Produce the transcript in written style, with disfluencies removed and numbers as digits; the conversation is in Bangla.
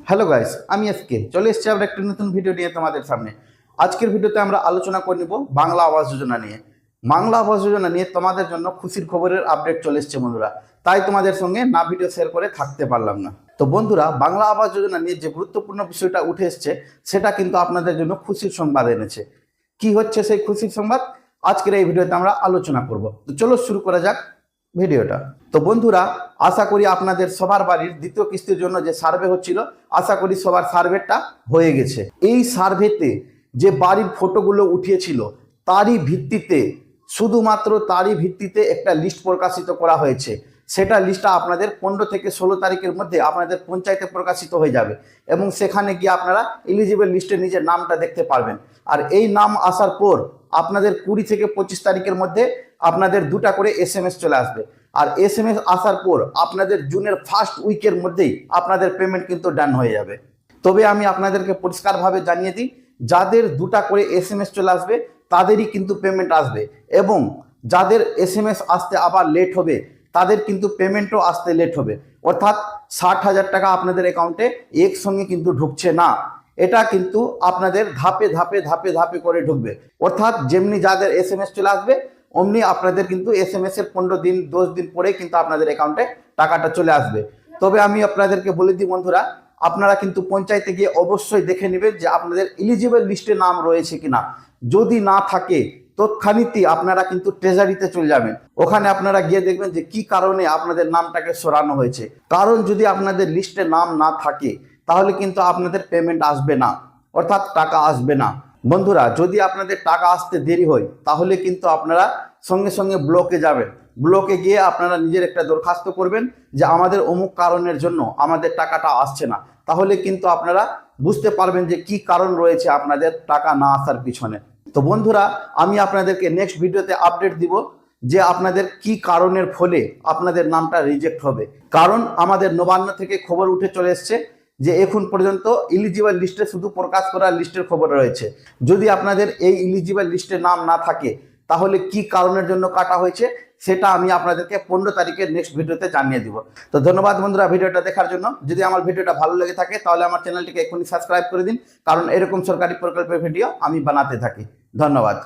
হ্যালো গাইস, আমি এসকে চলে এসেছি আবার একটা নতুন ভিডিও নিয়ে তোমাদের সামনে। আজকের ভিডিওতে আমরা আলোচনা করে নিব বাংলা আবাস যোজনা নিয়ে। বাংলা আবাস যোজনা নিয়ে তোমাদের জন্য খুশির খবরের আপডেট চলে এসেছে বন্ধুরা, তাই তোমাদের সঙ্গে না ভিডিও শেয়ার করে থাকতে পারলাম না। তো বন্ধুরা, বাংলা আবাস যোজনা নিয়ে যে গুরুত্বপূর্ণ বিষয়টা উঠে এসছে সেটা কিন্তু আপনাদের জন্য খুশির সংবাদ এনেছে। কি হচ্ছে সেই খুশির সংবাদ আজকের এই ভিডিওতে আমরা আলোচনা করব। তো চলো শুরু করা যাক ভিডিওটা। তো বন্ধুরা, আশা করি আপনাদের সবার বাড়ির দ্বিতীয় কিস্তির জন্য যে সার্ভে হচ্ছিল, আশা করি সবার সার্ভেটা হয়ে গেছে। এই সার্ভেতে যে বাড়ির ফটোগুলো উঠিয়েছিল তারই ভিত্তিতে, শুধুমাত্র তারই ভিত্তিতে একটা লিস্ট প্রকাশিত করা হয়েছে। সেটা লিস্টটা আপনাদের 15 থেকে 16 তারিখের মধ্যে আপনাদের পঞ্চায়েতে প্রকাশিত হয়ে যাবে এবং সেখানে গিয়ে আপনারা এলিজিবল লিস্টে নিজের নামটা দেখতে পারবেন। আর এই নাম আসার পর আপনাদের 20 থেকে 25 তারিখের মধ্যে আপনাদের 2টা করে SMS চলে আসবে। আর SMS আসার পর আপনাদের জুনের ফার্স্ট উইকের মধ্যেই আপনাদের পেমেন্ট কিন্তু ডান হয়ে যাবে। তবে আমি আপনাদেরকে পরিষ্কারভাবে জানিয়ে দিই, যাদের 2টা করে SMS চলে আসবে তাদেরই কিন্তু পেমেন্ট আসবে, এবং যাদের SMS আসতে আবার লেট হবে তাদের কিন্তু পেমেন্টও আসতে লেট হবে। অর্থাৎ 60,000 টাকা আপনাদের অ্যাকাউন্টে একসঙ্গে কিন্তু ঢুকছে না, এটা কিন্তু আপনাদের ধাপে ধাপে ধাপে ধাপে করে ঢুকবে। অর্থাৎ যেমনি যাদের SMS চলে আসবে অমনি আপনাদের কিন্তু SMS এর 15 দিন 10 দিন পরে কিন্তু আপনাদের অ্যাকাউন্টে টাকাটা চলে আসবে। তবে আমি আপনাদেরকে বলে দিই বন্ধুরা, আপনারা কিন্তু পঞ্চায়েতে গিয়ে অবশ্যই দেখে নেবেন যে আপনাদের এলিজিবল লিস্টে নাম রয়েছে কিনা। যদি না থাকে তৎক্ষণিকই আপনারা কিন্তু ট্রেজারিতে চলে যাবেন। ওখানে আপনারা গিয়ে দেখবেন যে কি কারণে আপনাদের নামটাকে সরানো হয়েছে। কারণ যদি আপনাদের লিস্টে নাম না থাকে তাহলে কিন্তু আপনাদের পেমেন্ট আসবে না, অর্থাৎ টাকা আসবে না। বন্ধুরা, যদি আপনাদের টাকা আসতে দেরি হয় তাহলে কিন্তু আপনারা সঙ্গে সঙ্গে ব্লকে যাবেন। ব্লকে গিয়ে আপনারা নিজের একটা দরখাস্ত করবেন যে আমাদের অমুক কারণের জন্য আমাদের টাকাটা আসছে না। তাহলে কিন্তু আপনারা বুঝতে পারবেন যে কি কারণ রয়েছে আপনাদের টাকা না আসার পিছনে। তো বন্ধুরা, আমি আপনাদেরকে নেক্সট ভিডিওতে আপডেট দিব যে আপনাদের কি কারণের ফলে আপনাদের নামটা রিজেক্ট হবে। কারণ আমাদের নবান্ন থেকে খবর উঠে চলে এসছে যে এখন পর্যন্ত এলিজিবল লিস্টে শুধু প্রকাশ করা লিস্টের খবর রয়েছে। যদি আপনাদের এই এলিজিবল লিস্টে নাম না থাকে তাহলে কি কারণের জন্য কাটা হয়েছে সেটা আমি আপনাদেরকে 15 তারিখের নেক্সট ভিডিওতে জানিয়ে দিব। তো ধন্যবাদ বন্ধুরা ভিডিওটা দেখার জন্য। যদি আমার ভিডিওটা ভালো লেগে থাকে তাহলে আমার চ্যানেলটিকে এখনই সাবস্ক্রাইব করে দিন, কারণ এরকম সরকারি প্রকল্পের ভিডিও আমি বানাতে থাকি। ধন্যবাদ।